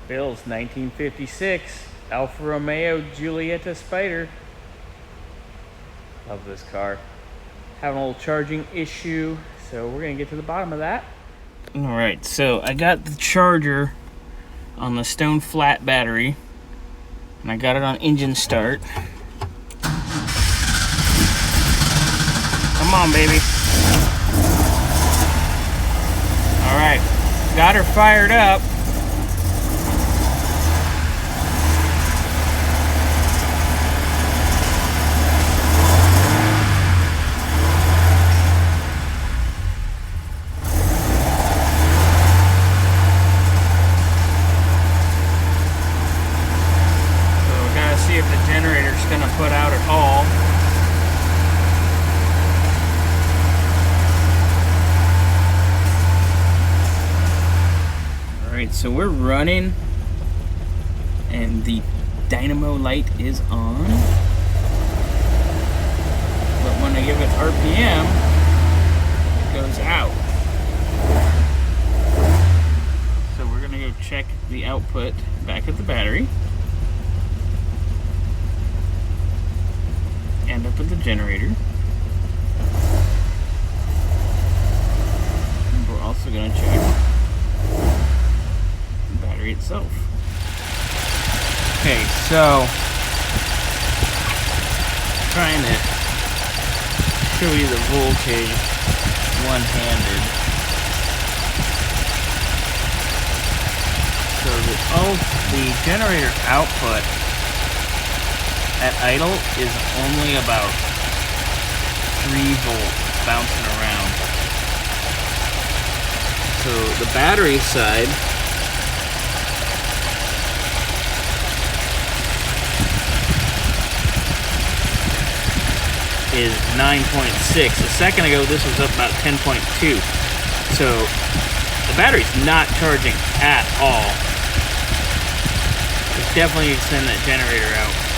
Bill's 1956 Alfa Romeo Giulietta Spider. Love this car. Having a little charging issue, so we're gonna get to the bottom of that. All right, so I got the charger on the stone flat battery, and I got it on engine start. Come on, baby. All right, got her fired up. See if the generator's going to put out at all. Alright, so we're running and the dynamo light is on. But when I give it RPM, it goes out. So we're going to go check the output back at the battery. And up at the generator. And we're also going to check the battery itself. Okay, so trying to show you the voltage one-handed. So the generator output at idle is only about 3 volts bouncing around. So the battery side is 9.6. A second ago this was up about 10.2. So the battery's not charging at all. We definitely extend that generator out.